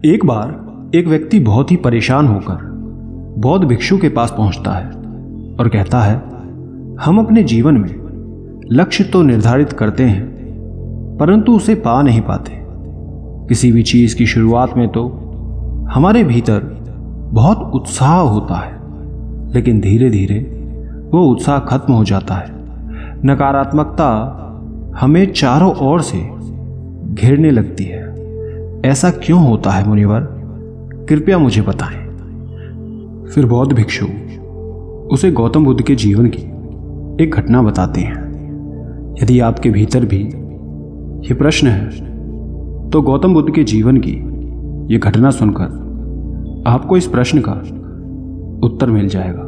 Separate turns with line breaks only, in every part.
एक बार एक व्यक्ति बहुत ही परेशान होकर बौद्ध भिक्षु के पास पहुंचता है और कहता है, हम अपने जीवन में लक्ष्य तो निर्धारित करते हैं परंतु उसे पा नहीं पाते। किसी भी चीज की शुरुआत में तो हमारे भीतर बहुत उत्साह होता है, लेकिन धीरे धीरे वो उत्साह खत्म हो जाता है। नकारात्मकता हमें चारों ओर से घेरने लगती है। ऐसा क्यों होता है मुनिवर, कृपया मुझे बताएं। फिर बौद्ध भिक्षु उसे गौतम बुद्ध के जीवन की एक घटना बताते हैं। यदि आपके भीतर भी ये प्रश्न है तो गौतम बुद्ध के जीवन की ये घटना सुनकर आपको इस प्रश्न का उत्तर मिल जाएगा।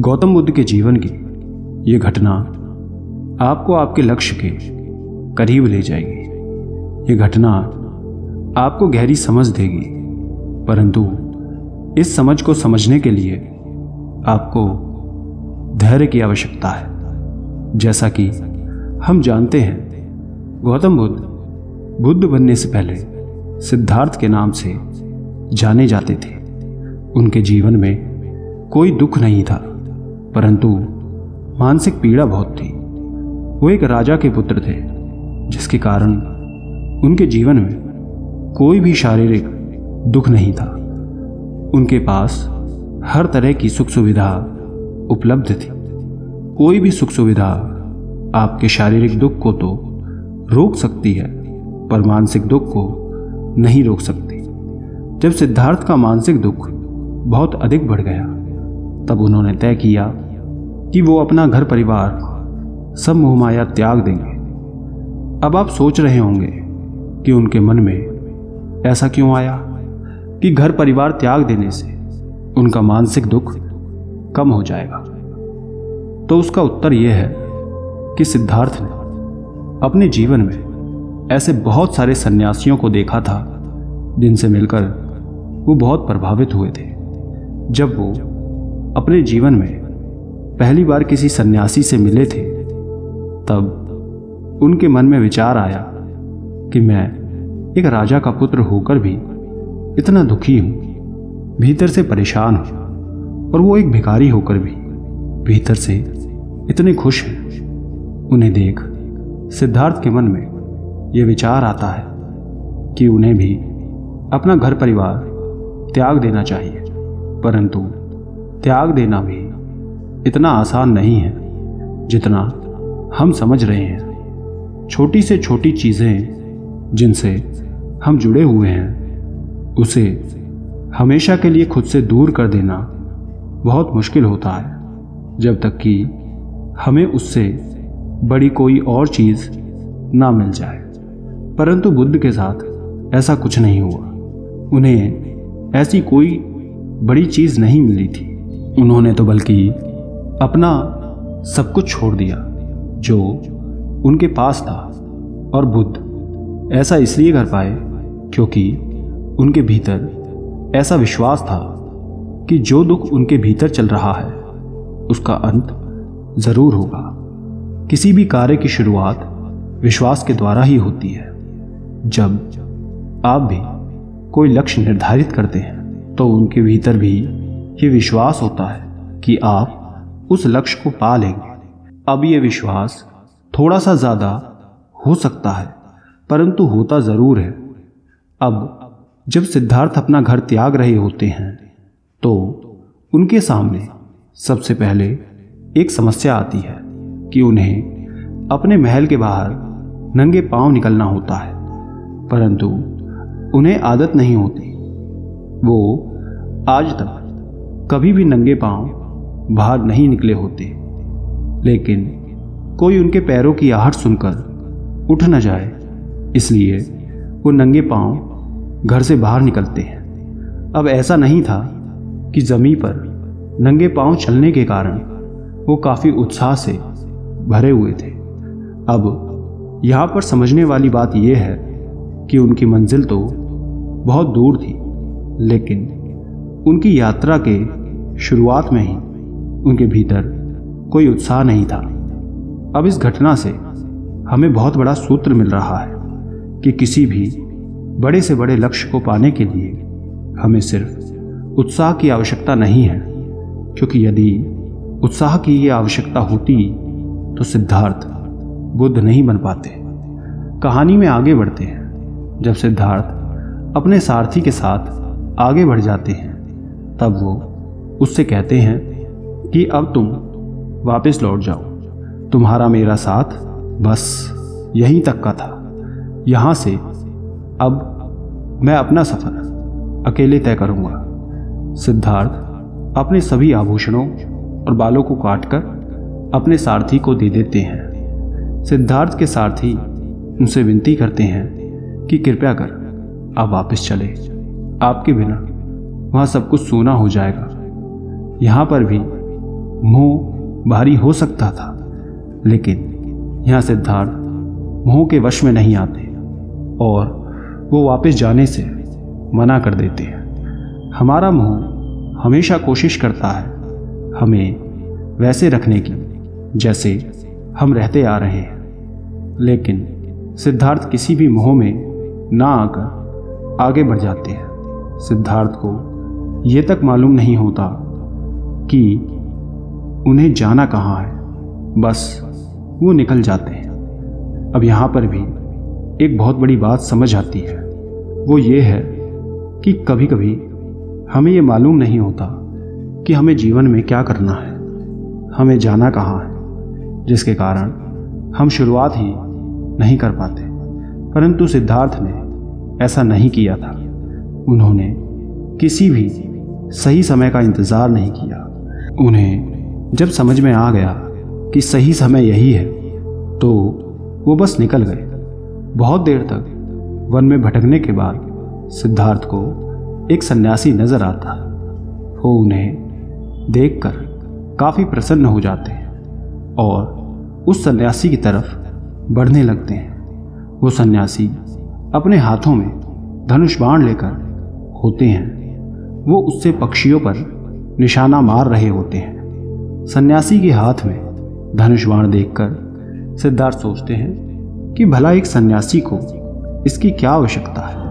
गौतम बुद्ध के जीवन की ये घटना आपको आपके लक्ष्य के करीब ले जाएगी। ये घटना आपको गहरी समझ देगी, परंतु इस समझ को समझने के लिए आपको धैर्य की आवश्यकता है। जैसा कि हम जानते हैं, गौतम बुद्ध बनने से पहले सिद्धार्थ के नाम से जाने जाते थे। उनके जीवन में कोई दुख नहीं था, परंतु मानसिक पीड़ा बहुत थी। वो एक राजा के पुत्र थे, जिसके कारण उनके जीवन में कोई भी शारीरिक दुख नहीं था। उनके पास हर तरह की सुख सुविधा उपलब्ध थी। कोई भी सुख सुविधा आपके शारीरिक दुख को तो रोक सकती है, पर मानसिक दुख को नहीं रोक सकती। जब सिद्धार्थ का मानसिक दुख बहुत अधिक बढ़ गया, तब उन्होंने तय किया कि वो अपना घर परिवार सब मोहमाया त्याग देंगे। अब आप सोच रहे होंगे कि उनके मन में ऐसा क्यों आया कि घर परिवार त्याग देने से उनका मानसिक दुख कम हो जाएगा। तो उसका उत्तर यह है कि सिद्धार्थ ने अपने जीवन में ऐसे बहुत सारे सन्यासियों को देखा था जिनसे मिलकर वो बहुत प्रभावित हुए थे। जब वो अपने जीवन में पहली बार किसी सन्यासी से मिले थे, तब उनके मन में विचार आया कि मैं एक राजा का पुत्र होकर भी इतना दुखी हूं, भीतर से परेशान हूं, और वो एक भिखारी होकर भी भीतर से इतने खुश हैं। उन्हें देख सिद्धार्थ के मन में यह विचार आता है कि उन्हें भी अपना घर परिवार त्याग देना चाहिए, परंतु त्याग देना भी इतना आसान नहीं है जितना हम समझ रहे हैं। छोटी से छोटी चीजें जिनसे हम जुड़े हुए हैं, उसे हमेशा के लिए खुद से दूर कर देना बहुत मुश्किल होता है, जब तक कि हमें उससे बड़ी कोई और चीज ना मिल जाए। परंतु बुद्ध के साथ ऐसा कुछ नहीं हुआ। उन्हें ऐसी कोई बड़ी चीज नहीं मिली थी। उन्होंने तो बल्कि अपना सब कुछ छोड़ दिया जो उनके पास था। और बुद्ध ऐसा इसलिए कर पाए क्योंकि उनके भीतर ऐसा विश्वास था कि जो दुख उनके भीतर चल रहा है उसका अंत जरूर होगा। किसी भी कार्य की शुरुआत विश्वास के द्वारा ही होती है। जब आप भी कोई लक्ष्य निर्धारित करते हैं तो उनके भीतर भी ये विश्वास होता है कि आप उस लक्ष्य को पा लेंगे। अब ये विश्वास थोड़ा सा ज्यादा हो सकता है, परंतु होता जरूर है। अब जब सिद्धार्थ अपना घर त्याग रहे होते हैं तो उनके सामने सबसे पहले एक समस्या आती है कि उन्हें अपने महल के बाहर नंगे पांव निकलना होता है, परंतु उन्हें आदत नहीं होती। वो आज तक कभी भी नंगे पांव बाहर नहीं निकले होते, लेकिन कोई उनके पैरों की आहट सुनकर उठ न जाए इसलिए वो नंगे पांव घर से बाहर निकलते हैं। अब ऐसा नहीं था कि जमीन पर नंगे पांव चलने के कारण वो काफी उत्साह से भरे हुए थे। अब यहाँ पर समझने वाली बात यह है कि उनकी मंजिल तो बहुत दूर थी, लेकिन उनकी यात्रा के शुरुआत में ही उनके भीतर कोई उत्साह नहीं था। अब इस घटना से हमें बहुत बड़ा सूत्र मिल रहा है कि किसी भी बड़े से बड़े लक्ष्य को पाने के लिए हमें सिर्फ उत्साह की आवश्यकता नहीं है, क्योंकि यदि उत्साह की ये आवश्यकता होती तो सिद्धार्थ बुद्ध नहीं बन पाते। कहानी में आगे बढ़ते हैं। जब सिद्धार्थ अपने सारथी के साथ आगे बढ़ जाते हैं, तब वो उससे कहते हैं कि अब तुम वापस लौट जाओ, तुम्हारा मेरा साथ बस यहीं तक का था। यहाँ से अब मैं अपना सफर अकेले तय करूँगा। सिद्धार्थ अपने सभी आभूषणों और बालों को काटकर अपने सारथी को दे देते हैं। सिद्धार्थ के सारथी उनसे विनती करते हैं कि कृपया कर आप वापस चले, आपके बिना वहाँ सब कुछ सूना हो जाएगा। यहाँ पर भी मोह भारी हो सकता था, लेकिन यहाँ सिद्धार्थ मोह के वश में नहीं आते और वो वापस जाने से मना कर देते हैं। हमारा मोह हमेशा कोशिश करता है हमें वैसे रखने की जैसे हम रहते आ रहे हैं, लेकिन सिद्धार्थ किसी भी मोह में ना आकर आगे बढ़ जाते हैं। सिद्धार्थ को ये तक मालूम नहीं होता कि उन्हें जाना कहाँ है, बस वो निकल जाते हैं। अब यहाँ पर भी एक बहुत बड़ी बात समझ आती है, वो ये है कि कभी कभी हमें ये मालूम नहीं होता कि हमें जीवन में क्या करना है, हमें जाना कहाँ है, जिसके कारण हम शुरुआत ही नहीं कर पाते। परंतु सिद्धार्थ ने ऐसा नहीं किया था। उन्होंने किसी भी सही समय का इंतज़ार नहीं किया। उन्हें जब समझ में आ गया कि सही समय यही है, तो वो बस निकल गए। बहुत देर तक वन में भटकने के बाद सिद्धार्थ को एक सन्यासी नजर आता है। वो उन्हें देखकर काफ़ी प्रसन्न हो जाते हैं और उस सन्यासी की तरफ बढ़ने लगते हैं। वो सन्यासी अपने हाथों में धनुष बाण लेकर होते हैं। वो उससे पक्षियों पर निशाना मार रहे होते हैं। सन्यासी के हाथ में धनुष बाण देखकर सिद्धार्थ सोचते हैं कि भला एक सन्यासी को इसकी क्या आवश्यकता है।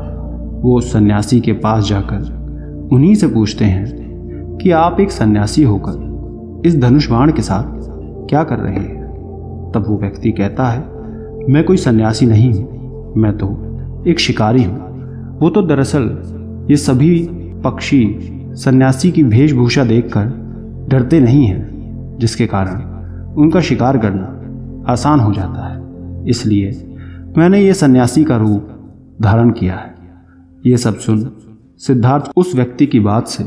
वो उस सन्यासी के पास जाकर उन्हीं से पूछते हैं कि आप एक सन्यासी होकर इस धनुष बाण के साथ क्या कर रहे हैं। तब वो व्यक्ति कहता है, मैं कोई सन्यासी नहीं हूँ, मैं तो एक शिकारी हूँ। वो तो दरअसल ये सभी पक्षी सन्यासी की वेशभूषा देखकर डरते नहीं हैं, जिसके कारण उनका शिकार करना आसान हो जाता है। इसलिए मैंने ये सन्यासी का रूप धारण किया है। ये सब सुन सिद्धार्थ उस व्यक्ति की बात से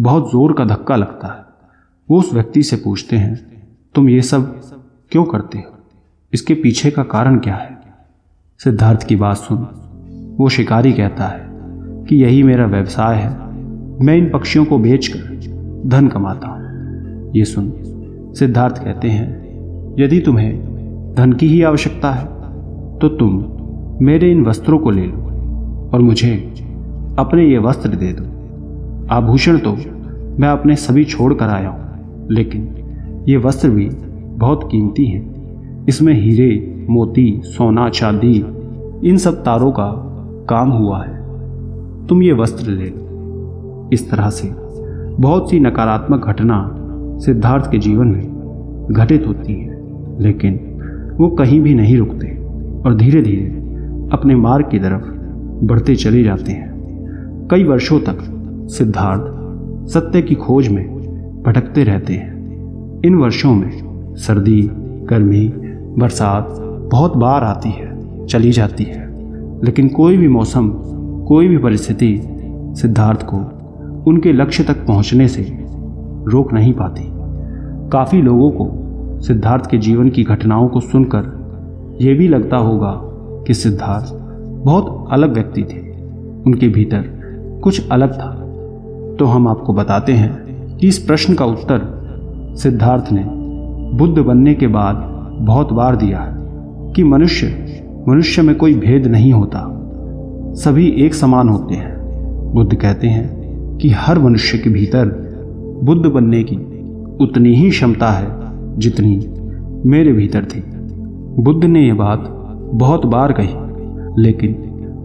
बहुत जोर का धक्का लगता है। वो उस व्यक्ति से पूछते हैं, तुम ये सब क्यों करते हो? इसके पीछे का कारण क्या है? सिद्धार्थ की बात सुन वो शिकारी कहता है कि यही मेरा व्यवसाय है, मैं इन पक्षियों को बेचकर धन कमाता हूँ। ये सुन सिद्धार्थ कहते हैं, यदि तुम्हें धन की ही आवश्यकता है तो तुम मेरे इन वस्त्रों को ले लो और मुझे अपने ये वस्त्र दे दो। आभूषण तो मैं अपने सभी छोड़ कर आया हूँ, लेकिन ये वस्त्र भी बहुत कीमती हैं। इसमें हीरे, मोती, सोना, चांदी, इन सब तारों का काम हुआ है। तुम ये वस्त्र ले लो। इस तरह से बहुत सी नकारात्मक घटना सिद्धार्थ के जीवन में घटित होती है, लेकिन वो कहीं भी नहीं रुकते और धीरे धीरे अपने मार्ग की तरफ बढ़ते चले जाते हैं। कई वर्षों तक सिद्धार्थ सत्य की खोज में भटकते रहते हैं। इन वर्षों में सर्दी, गर्मी, बरसात बहुत बार आती है, चली जाती है, लेकिन कोई भी मौसम, कोई भी परिस्थिति सिद्धार्थ को उनके लक्ष्य तक पहुंचने से रोक नहीं पाती। काफ़ी लोगों को सिद्धार्थ के जीवन की घटनाओं को सुनकर यह भी लगता होगा कि सिद्धार्थ बहुत अलग व्यक्ति थे, उनके भीतर कुछ अलग था। तो हम आपको बताते हैं कि इस प्रश्न का उत्तर सिद्धार्थ ने बुद्ध बनने के बाद बहुत बार दिया है कि मनुष्य में कोई भेद नहीं होता, सभी एक समान होते हैं। बुद्ध कहते हैं कि हर मनुष्य के भीतर बुद्ध बनने की उतनी ही क्षमता है जितनी मेरे भीतर थी। बुद्ध ने यह बात बहुत बार कही, लेकिन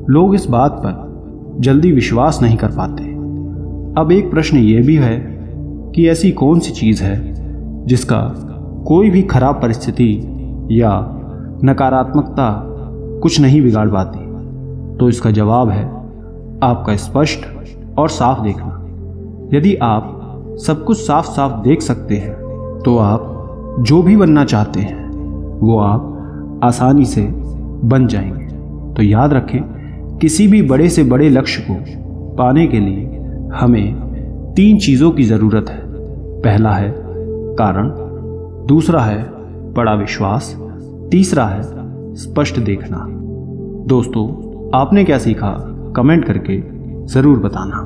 लोग इस बात पर जल्दी विश्वास नहीं कर पाते। अब एक प्रश्न ये भी है कि ऐसी कौन सी चीज़ है जिसका कोई भी खराब परिस्थिति या नकारात्मकता कुछ नहीं बिगाड़ पाती? तो इसका जवाब है आपका स्पष्ट और साफ देखना। यदि आप सब कुछ साफ साफ देख सकते हैं तो आप जो भी बनना चाहते हैं वो आप आसानी से बन जाएंगे। तो याद रखें, किसी भी बड़े से बड़े लक्ष्य को पाने के लिए हमें 3 चीज़ों की ज़रूरत है। पहला है कारण, दूसरा है बड़ा विश्वास, तीसरा है स्पष्ट देखना। दोस्तों, आपने क्या सीखा कमेंट करके ज़रूर बताना।